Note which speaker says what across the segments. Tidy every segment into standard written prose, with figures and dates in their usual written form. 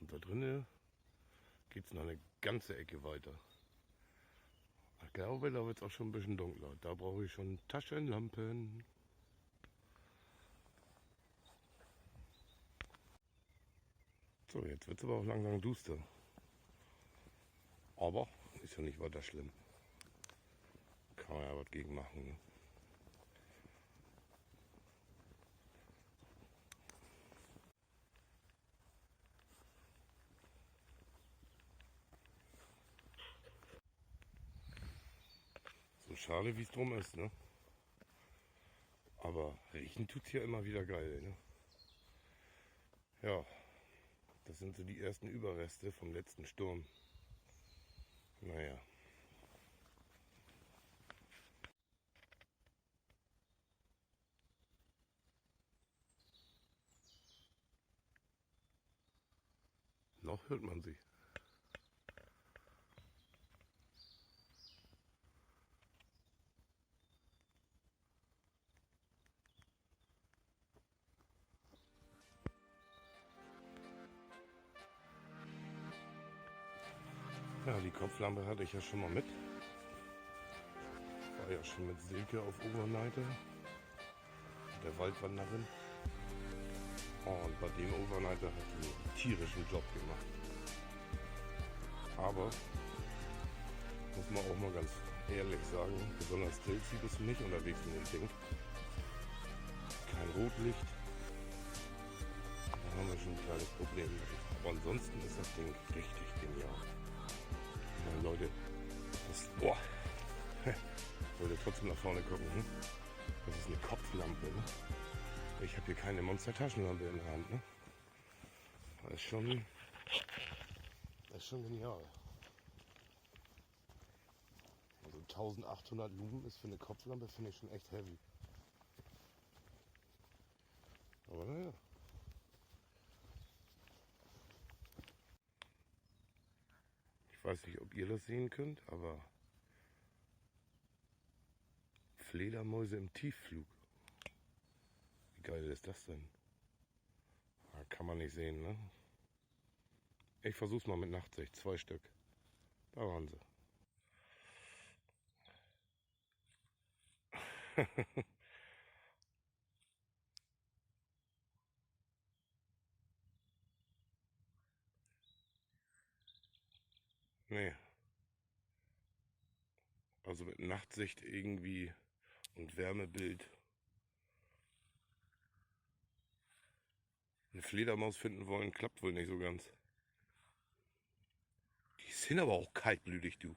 Speaker 1: Und da drinnen geht es noch eine ganze Ecke weiter. Ich glaube, da wird es auch schon ein bisschen dunkler. Da brauche ich schon Taschenlampen. So, jetzt wird es aber auch langsam duster. Aber ist ja nicht weiter schlimm. Kann man ja was gegen machen. Ne? So schade wie es drum ist, ne? Aber riechen tut es ja immer wieder geil, ne? Ja, das sind so die ersten Überreste vom letzten Sturm. Naja. Noch hört man sie. Ja, die Kopflampe hatte ich ja schon mal mit. War ja schon mit Silke auf Overnighter, der Waldwanderin. Und bei dem Overnighter hat die einen tierischen Job gemacht. Aber, muss man auch mal ganz ehrlich sagen, besonders stealthy bist du nicht unterwegs in dem Ding. Kein Rotlicht. Da haben wir schon ein kleines Problem. Aber ansonsten ist das Ding richtig genial. Ja, Leute, das, boah, ich wollte trotzdem nach vorne gucken. Hm? Das ist eine Kopflampe. Ne? Ich habe hier keine Monster-Taschenlampe in der Hand. Ne? Das ist schon genial. Also 1800 Lumen ist für eine Kopflampe, finde ich schon echt heavy. Aber naja. Ich weiß nicht, ob ihr das sehen könnt, aber Fledermäuse im Tiefflug. Wie geil ist das denn? Ja, kann man nicht sehen, ne? Ich versuch's mal mit Nachtsicht. 2 Stück. Da waren sie. Nee. Also mit Nachtsicht irgendwie und Wärmebild. Eine Fledermaus finden wollen, klappt wohl nicht so ganz. Die sind aber auch kaltblütig, du.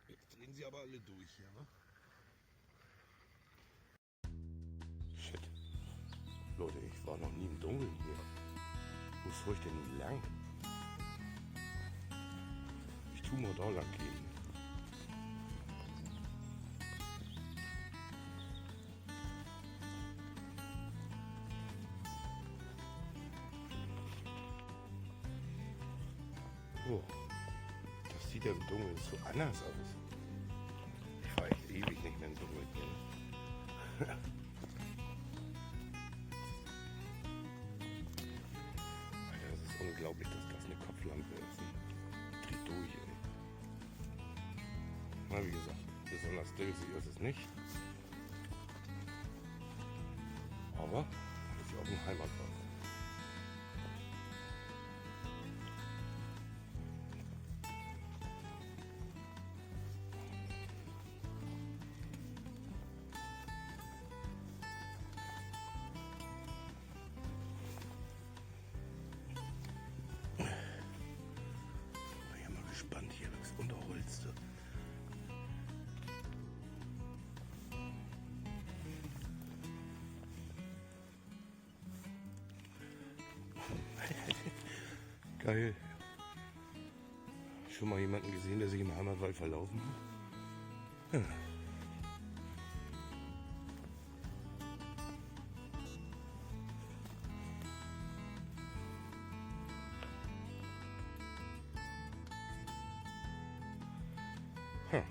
Speaker 1: Jetzt drehen sie aber alle durch hier, ne? Shit. Leute, ich war noch nie im Dunkeln hier. Wo soll ich denn nun lang? Ich tu mal da lang gehen. Oh, das sieht ja im Dunkeln so anders aus. Ich fahre echt ewig nicht mehr im Dunkeln hier. Alter, das ist unglaublich, dass das eine Kopflampe ist. Dreht durch, ey. Na, wie gesagt, besonders Pilzig ist es nicht. Aber das ist ja auch ein Heimatwasser. Ich bin mal gespannt hier, das Unterholzte. Geil. Schon mal jemanden gesehen, der sich im Heimatwald verlaufen hat? Ja. Hm.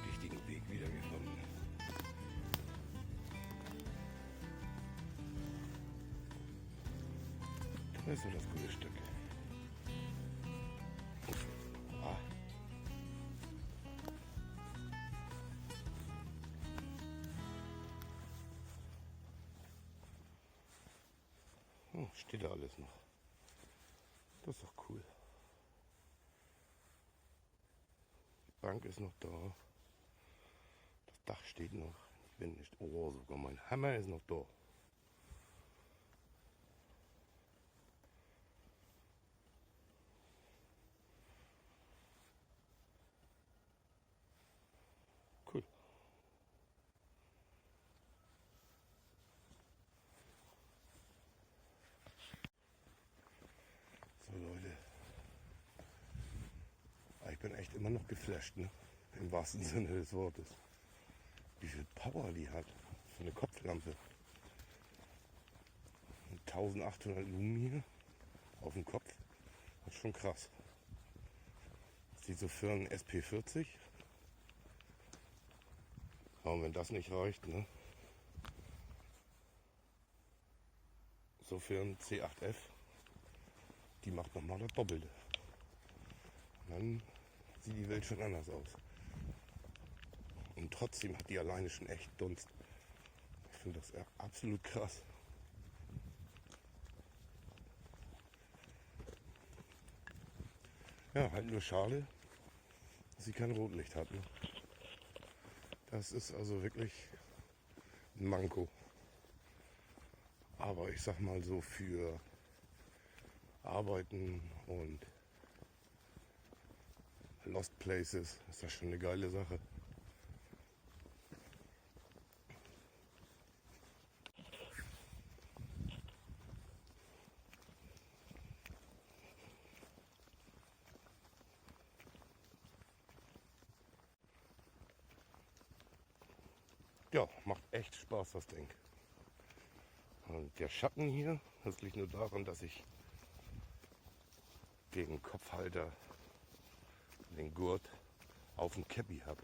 Speaker 1: Richtigen Weg wieder gefunden. Das ist so das gute Stück. Ah. Oh, steht da alles noch. Das ist doch cool. Die Bank ist noch da. Das Dach steht noch. Ich bin nicht. Oh, sogar mein Hammer ist noch da. Cool. So Leute. Ich bin echt immer noch geflasht, ne? Im wahrsten Sinne des Wortes. Wie viel Power die hat für eine Kopflampe. 1800 Lumen hier auf dem Kopf. Das ist schon krass. Sieht so für einen SP40. Aber wenn das nicht reicht, ne? So für einen C8F, die macht nochmal das Doppelte. Und dann sieht die Welt schon anders aus. Und trotzdem hat die alleine schon echt Dunst. Ich finde das absolut krass. Ja, halt nur schade, dass sie kein Rotlicht hat. Ne? Das ist also wirklich ein Manko. Aber ich sag mal so, für Arbeiten und Lost Places ist das schon eine geile Sache. Ja, macht echt Spaß, das Ding. Und der Schatten hier, das liegt nur daran, dass ich den Kopfhalter, den Gurt, auf dem Cappy habe.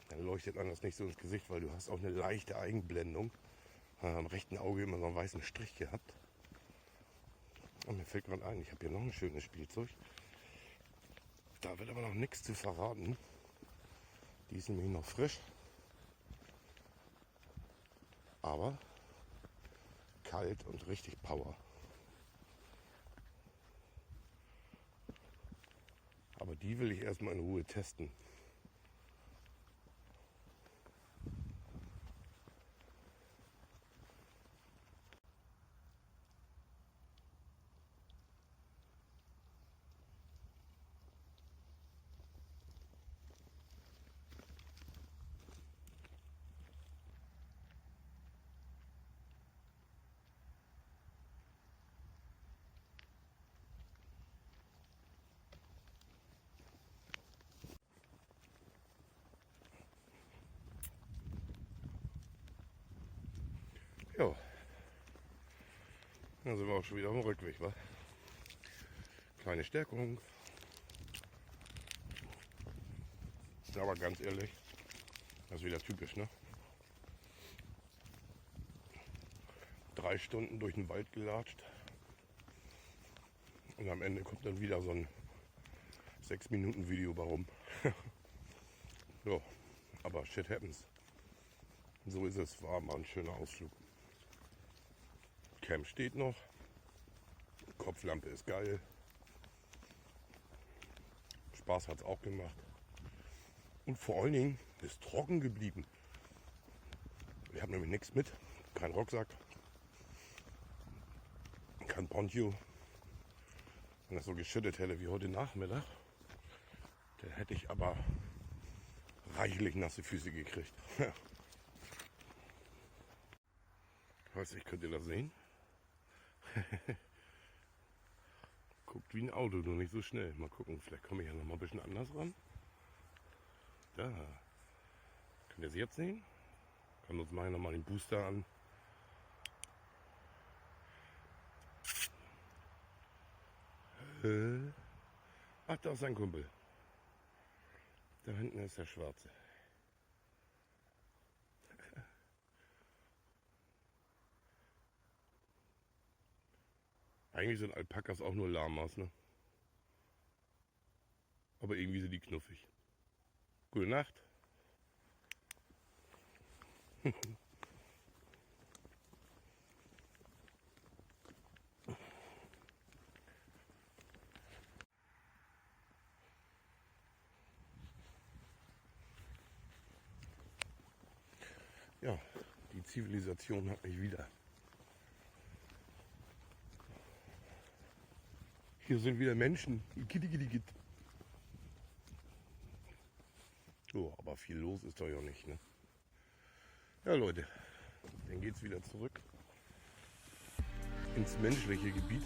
Speaker 1: Dann leuchtet anders nicht so ins Gesicht, weil du hast auch eine leichte Eigenblendung. Am rechten Auge immer so einen weißen Strich gehabt. Und mir fällt gerade ein, ich habe hier noch ein schönes Spielzeug. Da wird aber noch nichts zu verraten. Die ist nämlich noch frisch. Aber kalt und richtig Power. Aber die will ich erstmal in Ruhe testen. Ja, dann sind wir auch schon wieder auf dem Rückweg, wa? Kleine Stärkung. Aber ganz ehrlich, das ist wieder typisch, ne? 3 Stunden durch den Wald gelatscht. Und am Ende kommt dann wieder so ein 6-Minuten-Video warum. Ja, aber shit happens. So ist es, war mal ein schöner Ausflug. Camp steht noch. Kopflampe ist geil. Spaß hat es auch gemacht. Und vor allen Dingen ist trocken geblieben. Ich habe nämlich nichts mit. Kein Rucksack. Kein Poncho. Wenn das so geschüttet hätte wie heute Nachmittag, dann hätte ich aber reichlich nasse Füße gekriegt. Ich weiß nicht, könnt ihr das sehen? Guckt wie ein Auto, nur nicht so schnell. Mal gucken, vielleicht komme ich ja noch mal ein bisschen anders ran. Da. Könnt ihr es jetzt sehen? Kann uns mal noch mal den Booster an. Ach, da ist sein Kumpel. Da hinten ist der Schwarze. Eigentlich sind Alpakas auch nur Lamas, ne? Aber irgendwie sind die knuffig. Gute Nacht. Ja, die Zivilisation hat mich wieder. Hier sind wieder Menschen. Gitt. Oh, aber viel los ist doch ja nicht, ne? Ja, Leute, dann geht's wieder zurück ins menschliche Gebiet.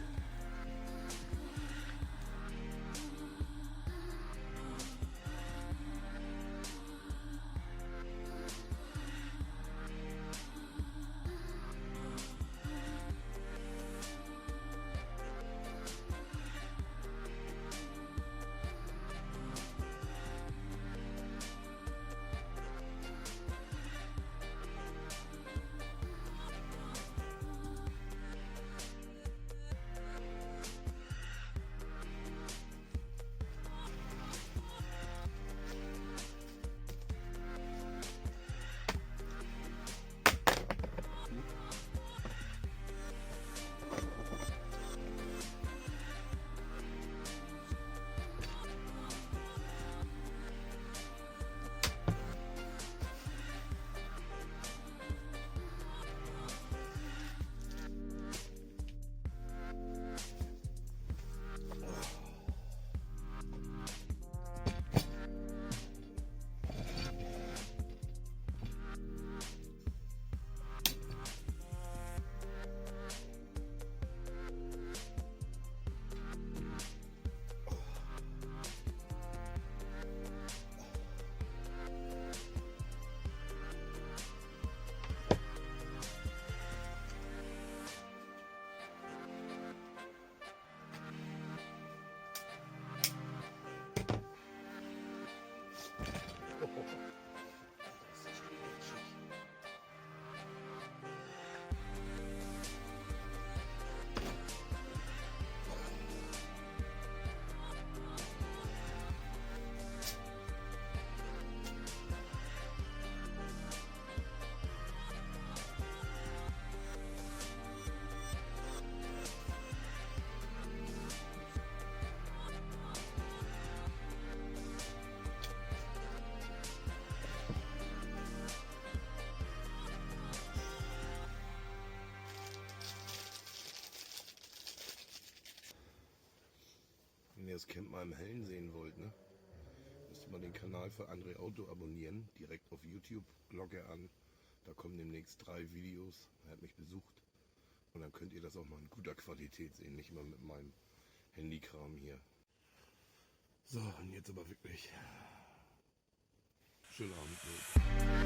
Speaker 1: Wenn ihr das Camp mal im Hellen sehen wollt, ne, müsst ihr mal den Kanal für André Auto abonnieren. Direkt auf YouTube, Glocke an. Da kommen demnächst 3 Videos. Er hat mich besucht. Und dann könnt ihr das auch mal in guter Qualität sehen, nicht mal mit meinem Handykram hier. So, und jetzt aber wirklich schönen Abend.